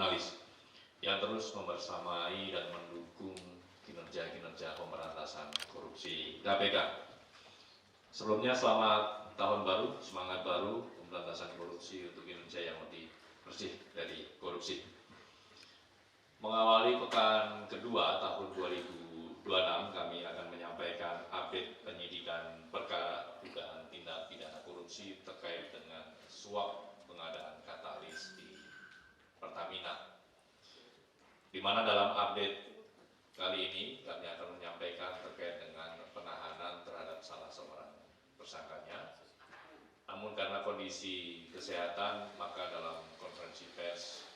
jurnalis yang terus membersamai dan mendukung kinerja-kinerja pemberantasan korupsi KPK. Sebelumnya selamat tahun baru, semangat baru pemberantasan korupsi untuk Indonesia yang lebih bersih dari korupsi. Mengawali pekan kedua tahun 2026, kami akan menyampaikan update penyidikan perkara dugaan tindak pidana korupsi terkait dengan suap pengadaan katalis di Pertamina. Di mana dalam update kali ini kami akan menyampaikan terkait dengan penahanan terhadap salah seorang tersangkanya. Namun karena kondisi kesehatan, maka dalam konferensi pers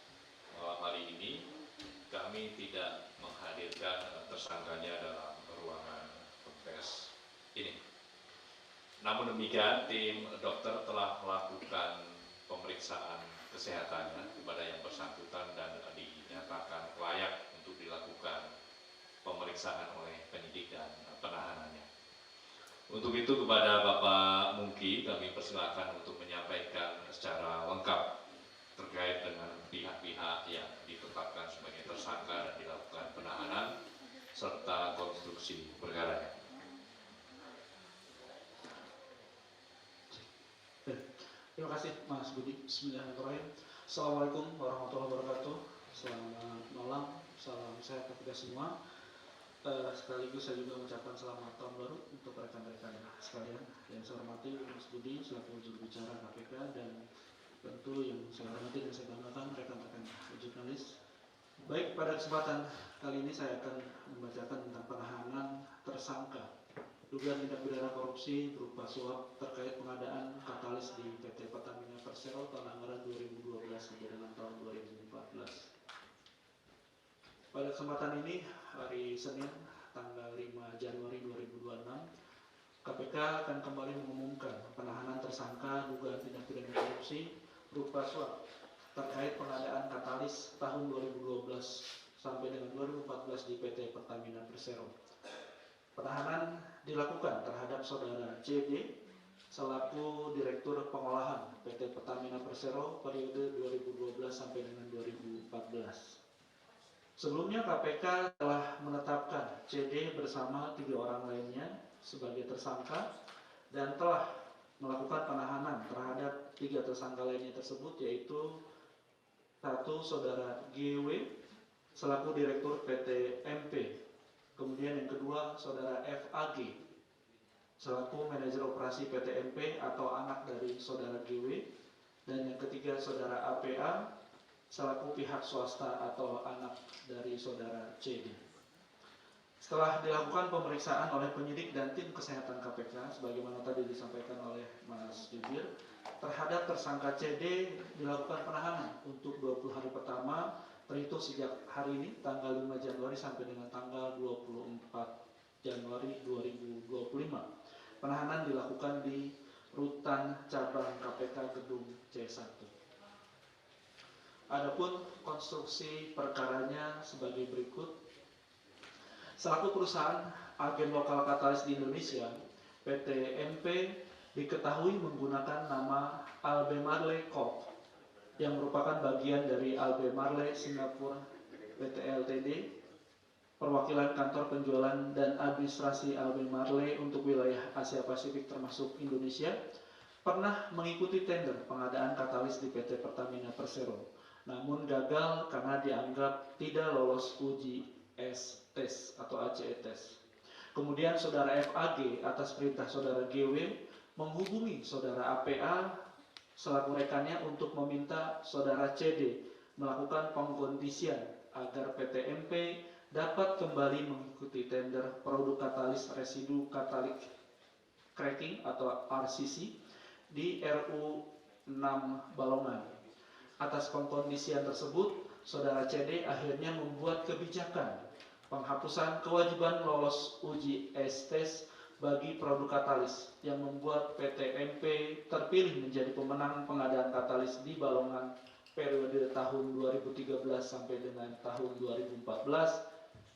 malam hari ini kami tidak menghadirkan tersangkanya dalam ruangan pers ini. Namun demikian, tim dokter telah melakukan pemeriksaan kesehatannya kepada yang bersangkutan dan dinyatakan layak untuk dilakukan pemeriksaan oleh penyidik dan penahanannya. Untuk itu kepada Bapak Mungki kami persilakan untuk menyampaikan secara lengkap terkait dengan pihak-pihak yang ditetapkan sebagai tersangka dan dilakukan penahanan serta konstruksi perkaranya. Terima kasih Mas Budi. Bismillahirrahmanirrahim. Assalamualaikum warahmatullahi wabarakatuh. Selamat malam, salam sehat kita semua. Sekaligus saya juga mengucapkan selamat tahun baru untuk rekan-rekan sekalian. Yang saya hormati Mas Budi selaku juru bicara KPK dan tentu yang saya hormati dan saya banggakan rekan-rekan jurnalis. Baik, pada kesempatan kali ini saya akan membacakan tentang penahanan tersangka dugaan tindak pidana korupsi berupa suap terkait pengadaan katalis di PT Pertamina Persero tahun anggaran 2012 sampai dengan tahun 2014. Pada kesempatan ini, hari Senin, tanggal 5 Januari 2026, KPK akan kembali mengumumkan penahanan tersangka dugaan tindak pidana korupsi berupa suap terkait pengadaan katalis tahun 2012 sampai dengan 2014 di PT Pertamina Persero. Penahanan dilakukan terhadap saudara CD selaku Direktur Pengolahan PT Pertamina Persero periode 2012 sampai dengan 2014. Sebelumnya KPK telah menetapkan CD bersama 3 orang lainnya sebagai tersangka dan telah melakukan penahanan terhadap 3 tersangka lainnya tersebut, yaitu 1 saudara GW selaku Direktur PT MP, kemudian yang kedua saudara FAG selaku manajer operasi PT MP atau anak dari saudara GW, dan yang ketiga saudara APA selaku pihak swasta atau anak dari saudara CD. Setelah dilakukan pemeriksaan oleh penyidik dan tim kesehatan KPK, sebagaimana tadi disampaikan oleh Mas Jubir, terhadap tersangka CD dilakukan penahanan untuk 20 hari pertama terhitung sejak hari ini, tanggal 5 Januari sampai dengan tanggal 24 Januari 2025. Penahanan dilakukan di Rutan Cabang KPK Gedung C1. Adapun konstruksi perkaranya sebagai berikut. Selaku perusahaan agen lokal katalis di Indonesia, PT MP diketahui menggunakan nama Albemarle Corp yang merupakan bagian dari Albemarle Singapura PT Ltd, perwakilan kantor penjualan dan administrasi Albemarle untuk wilayah Asia Pasifik termasuk Indonesia, pernah mengikuti tender pengadaan katalis di PT Pertamina Persero, namun gagal karena dianggap tidak lolos uji tes atau ACE tes. Kemudian saudara FAG atas perintah saudara GW menghubungi saudara APA selaku rekannya untuk meminta saudara CD melakukan pengkondisian agar PT MP dapat kembali mengikuti tender produk katalis residu katalik cracking atau RCC di RU 6 Balongan. Atas pengkondisian tersebut, saudara CD akhirnya membuat kebijakan penghapusan kewajiban lolos uji tes bagi produk katalis yang membuat PT MP terpilih menjadi pemenang pengadaan katalis di Balongan periode tahun 2013 sampai dengan tahun 2014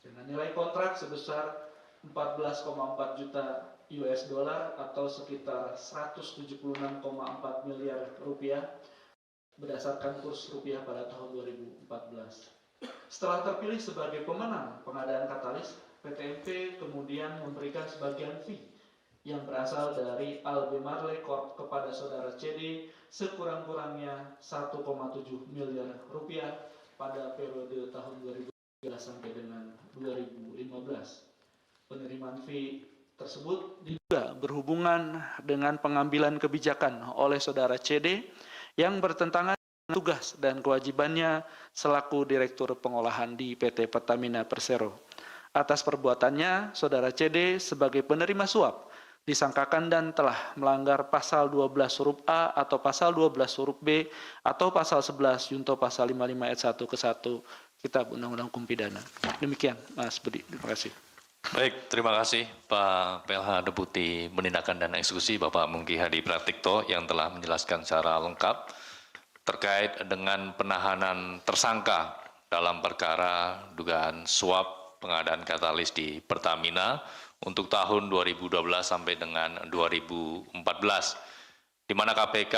dengan nilai kontrak sebesar 14,4 juta US dollar atau sekitar 176,4 miliar rupiah berdasarkan kurs rupiah pada tahun 2014. Setelah terpilih sebagai pemenang pengadaan katalis, PTMP kemudian memberikan sebagian fee yang berasal dari Albemarle Corp kepada saudara CD sekurang-kurangnya 1,7 miliar rupiah pada periode tahun 2013 sampai dengan 2015. Penerimaan fee tersebut diduga berhubungan dengan pengambilan kebijakan oleh saudara CD yang bertentangan dengan tugas dan kewajibannya selaku Direktur Pengolahan di PT Pertamina Persero. Atas perbuatannya, saudara CD sebagai penerima suap disangkakan dan telah melanggar pasal 12 huruf A atau pasal 12 huruf B atau pasal 11 Junto pasal 55 ayat 1 ke 1 Kitab Undang-Undang Hukum Pidana. Demikian, Mas Budi. Terima kasih. Baik, terima kasih Pak PLH Deputi Penindakan dan Eksekusi Bapak Mungki Hadi Pratikto yang telah menjelaskan secara lengkap terkait dengan penahanan tersangka dalam perkara dugaan suap pengadaan katalis di Pertamina untuk tahun 2012 sampai dengan 2014, di mana KPK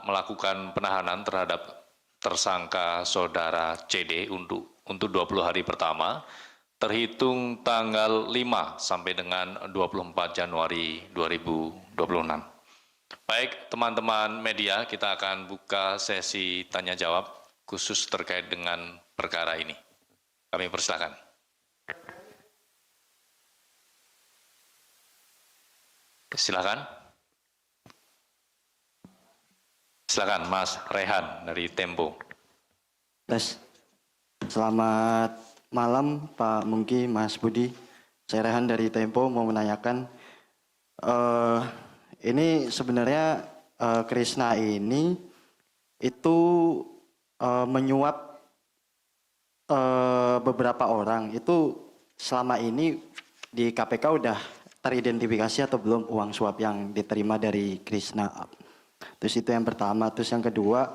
melakukan penahanan terhadap tersangka saudara CD untuk 20 hari pertama, terhitung tanggal 5 sampai dengan 24 Januari 2026. Baik, teman-teman media, kita akan buka sesi tanya-jawab khusus terkait dengan perkara ini. Kami persilakan. Silakan. Silakan, Mas Rehan dari Tempo. Selamat malam Pak Mungki, Mas Budi. Saya Rehan dari Tempo mau menanyakan, ini sebenarnya Krishna ini itu menyuap beberapa orang. Itu selama ini di KPK udah teridentifikasi atau belum uang suap yang diterima dari Krishna? Terus itu yang pertama. Terus yang kedua,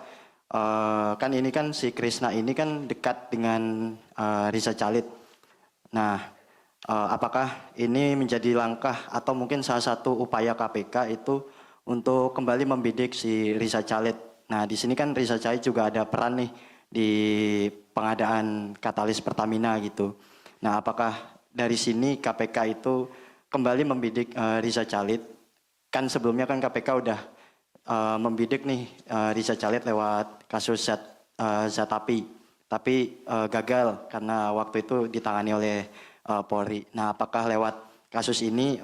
kan ini kan si Krishna ini kan dekat dengan Riza Calit. Nah, apakah ini menjadi langkah atau mungkin salah satu upaya KPK itu untuk kembali membidik si Riza Calit? Nah, di sini kan Riza Calit juga ada peran nih di pengadaan katalis Pertamina gitu. Nah, apakah dari sini KPK itu kembali membidik Riza Calit? Kan sebelumnya kan KPK udah membidik nih Riza Calit lewat kasus Zatapi, tapi gagal karena waktu itu ditangani oleh Polri. Nah, apakah lewat kasus ini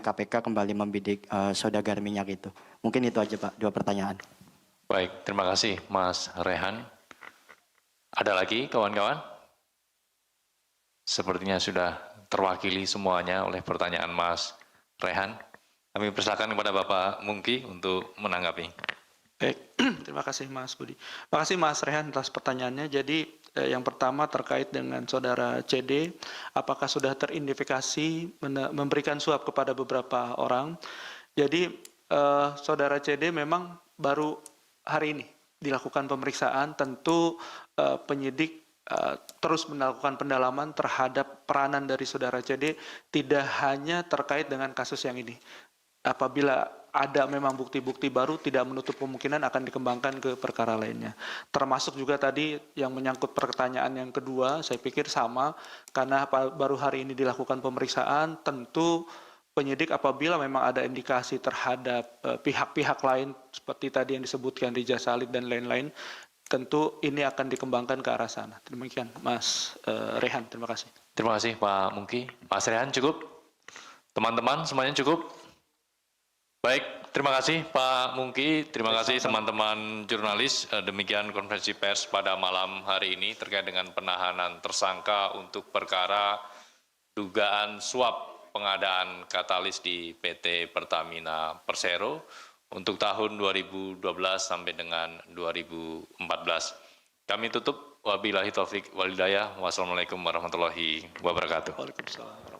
KPK kembali membidik saudagar minyak itu? Mungkin itu aja Pak, 2 pertanyaan. Baik, terima kasih Mas Rehan. Ada lagi kawan-kawan? Sepertinya sudah terwakili semuanya oleh pertanyaan Mas Rehan. Kami persilakan kepada Bapak Mungki untuk menanggapi. Baik, terima kasih Mas Budi. Terima kasih Mas Rehan atas pertanyaannya. Jadi yang pertama terkait dengan saudara CD, apakah sudah teridentifikasi memberikan suap kepada beberapa orang? Jadi saudara CD memang baru hari ini dilakukan pemeriksaan. Tentu penyidik terus melakukan pendalaman terhadap peranan dari saudara CD, tidak hanya terkait dengan kasus yang ini. Apabila ada memang bukti-bukti baru, tidak menutup kemungkinan akan dikembangkan ke perkara lainnya. Termasuk juga tadi yang menyangkut pertanyaan yang kedua, saya pikir sama, karena baru hari ini dilakukan pemeriksaan, tentu penyidik apabila memang ada indikasi terhadap pihak-pihak lain, seperti tadi yang disebutkan Riza Calit dan lain-lain, tentu ini akan dikembangkan ke arah sana. Demikian Mas Rehan, terima kasih. Terima kasih Pak Mungki. Mas Rehan cukup? Teman-teman semuanya cukup? Baik, terima kasih Pak Mungki, terima kasih teman-teman jurnalis. Demikian konferensi pers pada malam hari ini terkait dengan penahanan tersangka untuk perkara dugaan suap pengadaan katalis di PT Pertamina Persero untuk tahun 2012 sampai dengan 2014. Kami tutup. Wabillahi taufik wal hidayah. Wassalamualaikum warahmatullahi wabarakatuh. Waalaikumsalam.